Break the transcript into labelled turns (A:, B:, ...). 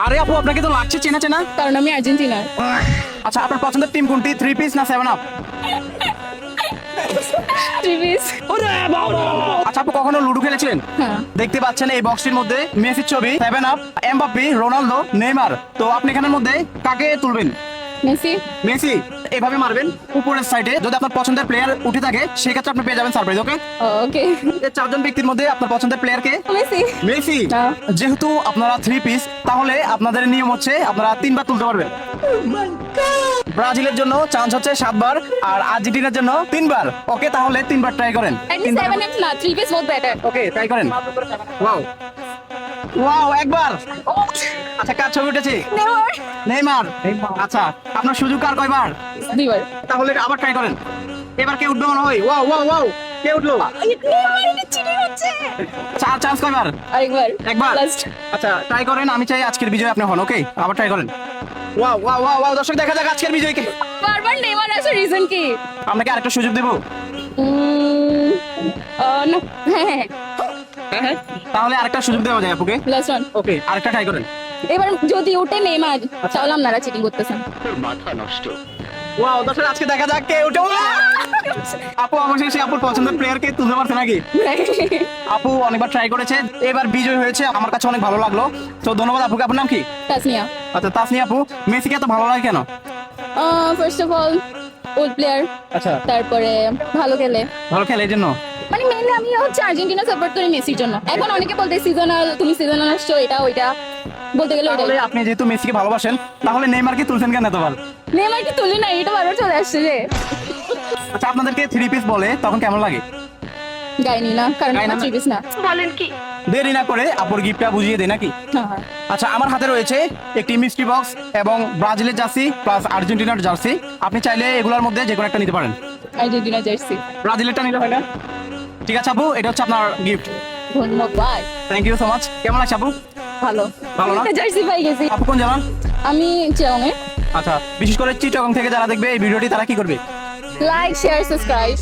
A: আরে আপু আপনাকে তো লাগছে চেনা চেনা।
B: কারণ আমি আর্জেন্টিনার।
A: আচ্ছা আপনার পছন্দের টিম কোনটি, 3 পিস না 7 আপ?
B: টিভিস।
A: আচ্ছা আপু কখনো লুডো খেলেছিলেন?
B: হ্যাঁ।
A: দেখতে পাচ্ছেন এই বক্সটির মধ্যে মেসির ছবি, 7 আপ, এমবাপ্পে, রোনালদো, নেইমার। তো আপনি এখানের মধ্যে কাকে তুলবেন?
B: মেসি।
A: মেসি। এভাবে মারবেন উপরের সাইডে, যদি আপনার পছন্দের প্লেয়ার উঠে থাকে সেক্ষেত্রে আপনি পেয়ে যাবেন সারপ্রাইজ। ওকে,
B: ওকে।
A: এই চারজন ব্যক্তির মধ্যে আপনার পছন্দের প্লেয়ারকে?
B: মেসি।
A: মেসি।
B: না।
A: যেহেতু আপনারা 3 পিস, তাহলে আপনাদের নিয়ম হচ্ছে আপনারা 3 বার তুলতে পারবেন। ব্রাজিলের জন্য চান্স হচ্ছে 7 বার আর আর্জেন্টিনার জন্য 3 বার। ওকে, তাহলে 3 বার ট্রাই করেন।
B: At least 7 and not 3 is both better.
A: Okay, try করেন। ওয়াও ওয়াও, একবার। আচ্ছা কার ছবি উঠেছে?
B: Never.
A: নেইমার। আচ্ছা আপনার সুযোগ আর কয়বার?
B: দুইবার।
A: তাহলে আবার ট্রাই করেন। এবার কে উঠবে মনে হয়? ওয়াও ওয়াও ওয়াও, কে উঠলো?
B: চিটিং হচ্ছে।
A: চার চান্স কয়বার?
B: আরেকবার।
A: একবার।
B: লাস্ট।
A: আচ্ছা ট্রাই করেন, আমি চাই আজকের বিজয় আপনি হন। ওকে, আবার ট্রাই করেন। ওয়াও ওয়াও ওয়াও ওয়াও, দর্শক দেখা যাক আজকের বিজয় কে।
B: বারবার নেইমার আসার রিজন কি?
A: আপনাকে আরেকটা সুযোগ দেব।
B: না। হ্যাঁ।
A: তাহলে আরেকটা সুযোগ দেওয়া যায় আপুকে।
B: Last one.
A: ওকে, আরেকটা ট্রাই করেন।
B: এবার যদি ওঠে নেইমার তাহলে আপনারা চিটিং করতেছেন।
A: ওয়াও, দর্শক আজকে দেখা যাক কে উঠে। আপু অবশেষে আপুর পছন্দের প্লেয়ারকে তুলতে পারছে নাকি? আপু অনেকবার ট্রাই করেছে, এবার বিজয় হয়েছে, আমার কাছে অনেক ভালো লাগলো। তো ধন্যবাদ আপুকে। আপনার নাম কি?
B: তাসনিয়া।
A: আচ্ছা তাসনিয়া আপু, মেসিকে এত ভালো লাগে কেন?
B: First of all old player,
A: আচ্ছা
B: তারপরে ভালো খেলে।
A: ভালো খেলে এই জন্য?
B: মানে মেইনলি আমি হচ্ছে আর্জেন্টিনা সাপোর্ট করি মেসির জন্য। এখন অনেকে বলতে সিজনাল, তুমি সিজনাল আসছো, এটা ওইটা বলতে গেলে
A: তাহলে
B: ওইটাই।
A: আপনি যেহেতু মেসিকে ভালোবাসেন, তাহলে নেইমারকে তুলছেন কেন এতবার?
B: নেইমার কি তুলি না, এটা বারবার চলে আসছে যে।
A: আচ্ছা আপনাদেরকে 3 পিস বলে তখন কেমন লাগে?
B: গাইনি না, কারণ
A: গায় না
B: আমার
A: না?
B: 3 পিস না।
A: দেরি না করে আপুর গিফটটা বুঝিয়ে দেয় নাকি?
B: হ্যাঁ।
A: আচ্ছা আমার হাতে রয়েছে একটি মিস্ট্রি বক্স এবং ব্রাজিলের জার্সি প্লাস আর্জেন্টিনার জার্সি। আপনি চাইলে এগুলোর মধ্যে যে কোনো একটা নিতে পারেন।
B: Argentina jersey.
A: ব্রাজিলেরটা নিলে হয় না? ঠিক আছে আপু, এটা হচ্ছে আপনার গিফট।
B: ধন্যবাদ।
A: Thank you so much. কেমন আছে আপু?
B: ভালো।
A: ভালো না?
B: জার্সি পাই গেছি।
A: আপু কোন জানান?
B: আমি চিয়াংয়ে।
A: আচ্ছা, বিশেষ করে চিটাগং থেকে যারা দেখবে এই ভিডিওটি তারা কি করবে?
B: Like, share, subscribe.